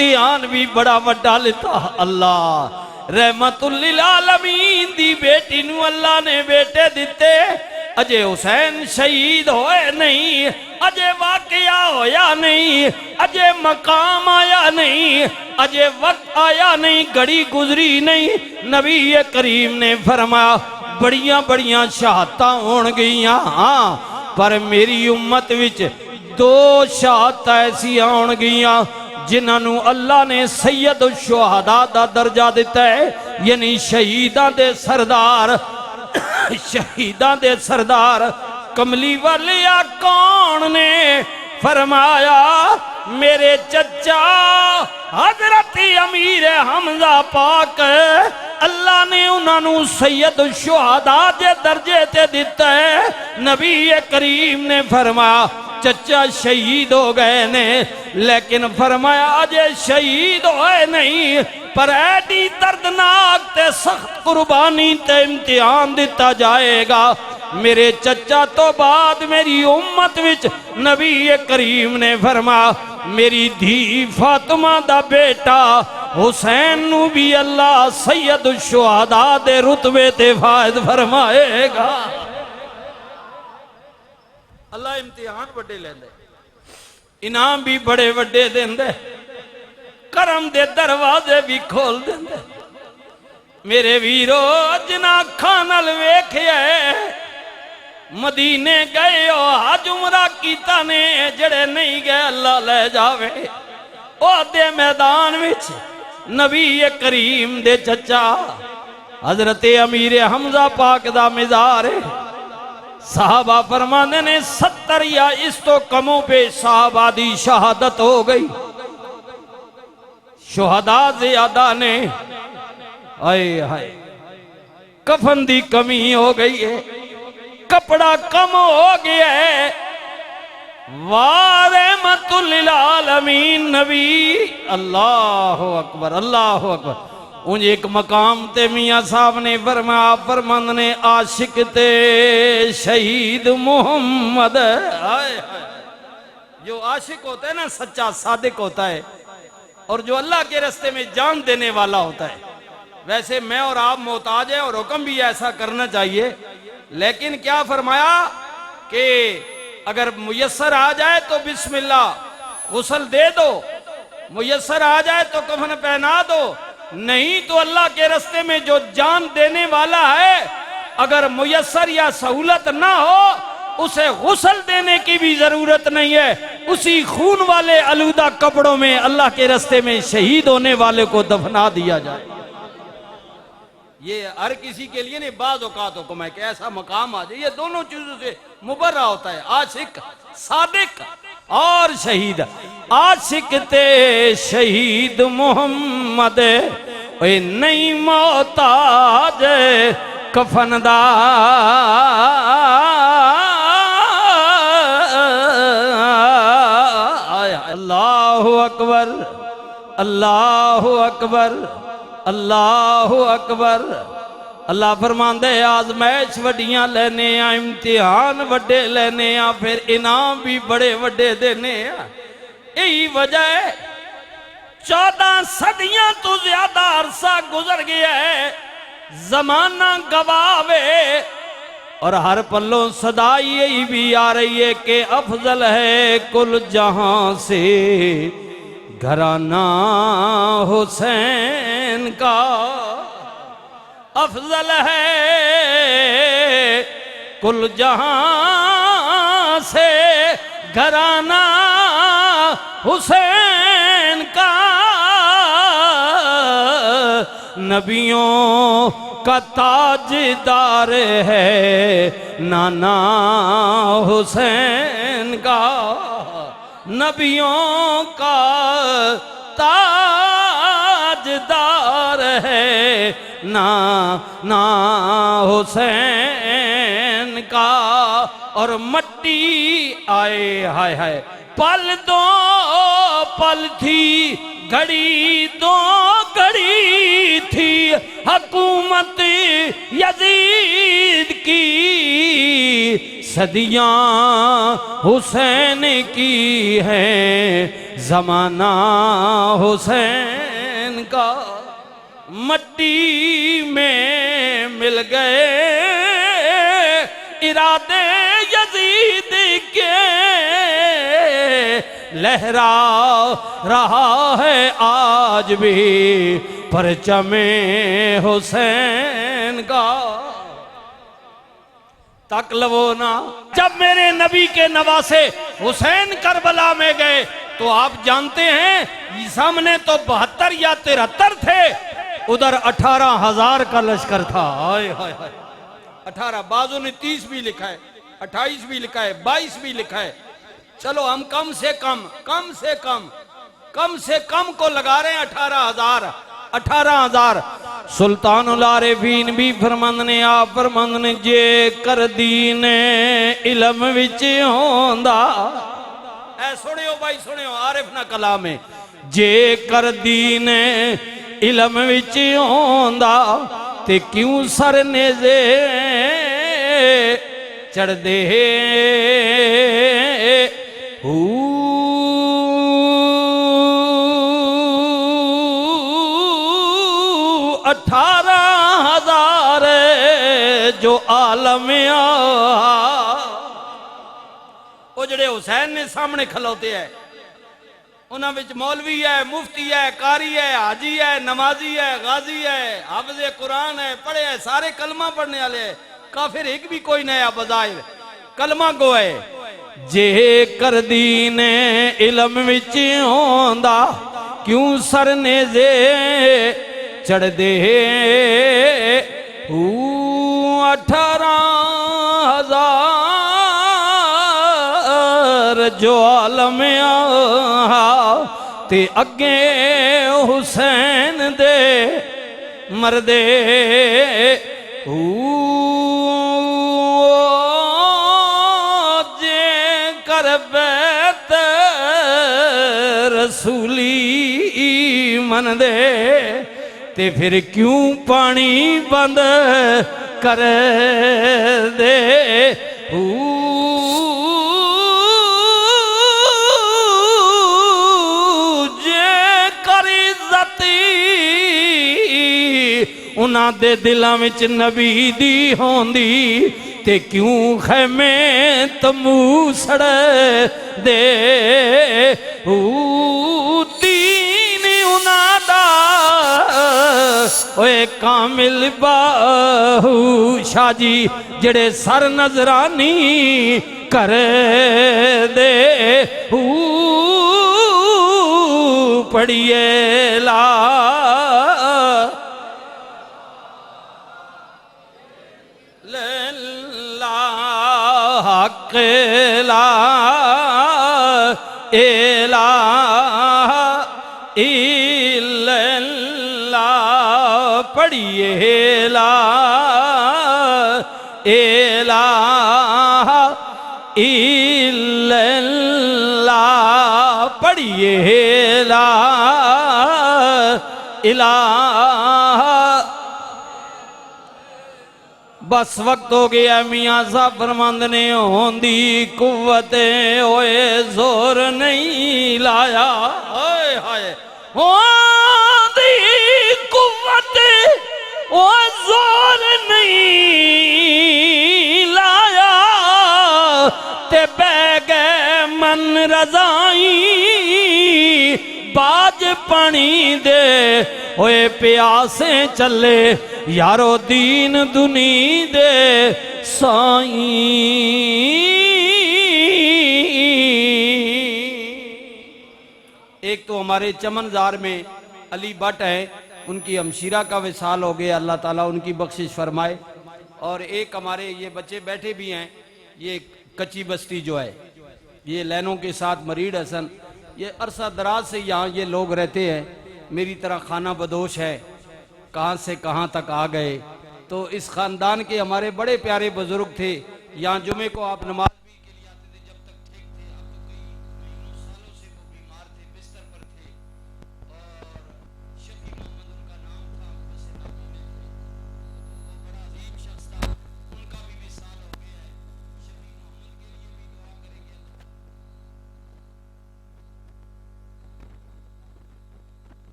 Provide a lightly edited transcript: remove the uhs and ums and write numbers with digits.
इम्तिहान भी बड़ा वड्डा लेता। अल्लाह रहमतुल लिल आलमीन दी बेटी नू अल्लाह ने बेटे दिते। अजे हुसैन शहीद होए नहीं, अजे वाकया होया नहीं, अजे मकाम आया नहीं, अजे वक्त आया नहीं, घड़ी गुजरी नहीं। नबी करीम ने फरमाया बड़ियां बड़ियां शहादतां होण गईयां, हाँ पर मेरी उम्मत विच दो शहादतां ऐसियां होण गईयां जिन्हां अल्लाह ने सैयद शुहदा दा दर्जा दिता है, यानी शहीदां दे सरदार। शहीदां दे सरदार कमली वालिया कौन ने? फरमाया मेरे चचा हजरत अमीर हमजा पाक, अल्लाह ने उन्होंने सैयद शुहदा दे दर्जे ते दिता है। नबी करीम ने फरमाया चचा शहीद हो गए ने, लेकिन फरमाया अजे शहीद होए नहीं, पर ऐडी दर्दनाक ते सख्त कुर्बानी ते इम्तिहान दिता जाएगा। मेरे चचा तो बाद मेरी उम्मत विच नबी करीम ने फरमाया मेरी धी फातिमा दा बेटा हुसैन नू भी अल्लाह सैयद शुहदा दे रुतबे ते फायद फरमाएगा। अल्लाह इम्तिहान बड़े लेंदे, इनाम भी बड़े वड्डे देंदे, करम दे दरवाजे भी खोल देंदे। मेरे वीरो जिन्हां अखां नाल वेखिया मदीने गए हो हज उमरा कीता ने, जड़े नहीं गए अल्लाह ले जावे। ओदे मैदान विच नबी करीम दे चचा हजरत अमीर हमजा पाक दा मिजार है। साहबा फरमाने ने 70 या इस तो कमों पे साहबा दी शहादत हो गई। शुहदा ज़ियादा ने आए हाय कफन दी कमी हो गई है, कपड़ा कम हो गया है। रहमतुल लिल आलमीन नबी। अल्लाह अकबर अल्लाह अकबर। उन एक मकाम ते मियाँ साहब ने फरमाया फरमंद ने आशिक ते शहीद मोहम्मद। जो आशिक होता है ना सच्चा सादिक होता है, और जो अल्लाह के रास्ते में जान देने वाला होता है। वैसे मैं और आप मोहताज है और हुक्म भी ऐसा करना चाहिए, लेकिन क्या फरमाया कि अगर मुयस्सर आ जाए तो बिस्मिल्लाह गुस्ल दे दो, मुयस्सर आ जाए तो कफन पहना दो, नहीं तो अल्लाह के रास्ते में जो जान देने वाला है अगर मुयस्सर या सहूलत ना हो उसे गुस्ल देने की भी जरूरत नहीं है। उसी खून वाले आलूदा कपड़ों में अल्लाह के रास्ते में शहीद होने वाले को दफना दिया जाए। ये हर किसी के लिए नहीं, बाज़ औक़ात हुक्म है कि ऐसा मकाम आ जाए। ये दोनों चीजों से मुबर्रा होता है, आशिक सादिक और शहीद। आशिक ते शहीद मोहम्मद नहीं मोहताज कफन दा। अल्लाह अकबर अल्लाह अकबर अल्लाह अकबर। अल्लाह फरमांदे आजमैश वड्डियां लेने आ, इम्तिहान वड्डे लेने आ, फिर इनाम भी बड़े वड्डे देने आ। यही वजह है 14 सदियां तो ज्यादा अरसा गुजर गया है, जमाना गवावे और हर पल्लों सदा यही भी आ रही है कि अफजल है कुल जहां से घराना हुसैन का। अफजल है कुल जहां से घराना हुसैन का। नबियों का ताजदार है नाना हुसैन का। नबियों का ताजदार है नाना हुसैन का। और मट्टी आए हाय हाय पल दो पल थी घड़ी दो घड़ी थी हुकूमत यजीद की। सदियां हुसैन की हैं जमाना हुसैन का मट्टी में मिल गए, इरादे यजीद के लहरा रहा है आज भी परचमे हुसैन का। तक लवो ना, जब मेरे नबी के नवासे हुसैन करबला में गए तो आप जानते हैं सामने तो 72 या 73 थे, उधर 18,000 का लश्कर था। हाय हाय हाय, 18, बाजू ने 30 भी लिखा है, 28 भी लिखा है, 22 भी लिखा है। चलो हम कम से कम को लगा रहे हैं 18,000। सुल्तानुल आरिफीन भी फरमांद ने, आप फरमांद ने, जे कर दीन इलम विच होंदा, ऐ सुनियो भाई सुनियो, आरिफ ना कलाम है, जे कर दीन इलम विच होंदा ते क्यों सर नेज़े चढ़दे 18,000 जो आलम वो जड़े हुसैन ने सामने खलोते है, उन्हां विच मौलवी है, मुफ्ती है, कारी है, हाजी है, नमाजी है, गाजी है, हाफिज़ कुरान है, पढ़े है, सारे कलमा पढ़ने वाले है, काफिर एक भी कोई नया बजाहिर कलमा गो है। जे कर दीन इलम विच होंदा क्यों सर नेज़े चढ़दे 18,000 जो आलम ते अगे हुसैन दे मरदे जे कर बैत रसूली मन दे ते फिर क्यों पानी बंद कर दे जे कर इज्जती उन्हां दे दिलां विच नबी दी होंदी ते क्यों खैमे तमू सड़ दे दीन उन्हां दा ओए कामिल बाहू शाजी जड़े सर नजरानी कर दे पढ़िए ला ला इलाह इल्लल्लाह पढ़िए ला इलाह इल्लल्लाह पढ़िए ला इलाह। बस वक्त हो गया मियाँ साहब फरमांद ने, होंदी कुव्वत ओए जोर नहीं लाया, हाय हाय होंदी कुव्वत ओ जोर नहीं लाया ते बैगे मन रजाई बाज पानी दे ओए प्यासे चले यारो दीन दुनी दे साईं। एक तो हमारे चमनजार में अली भट्ट है, उनकी हमशीरा का विसाल हो गया, अल्लाह ताला उनकी बख्शिश फरमाए। और एक हमारे ये बच्चे बैठे भी हैं, ये कच्ची बस्ती जो है, ये लैनों के साथ मरीड हसन, ये अरसा दराज से यहाँ ये लोग रहते हैं, मेरी तरह खाना बदोश है, कहाँ से कहाँ तक आ गए। तो इस ख़ानदान के हमारे बड़े प्यारे बुजुर्ग थे, यहाँ जुमे को आप नमाज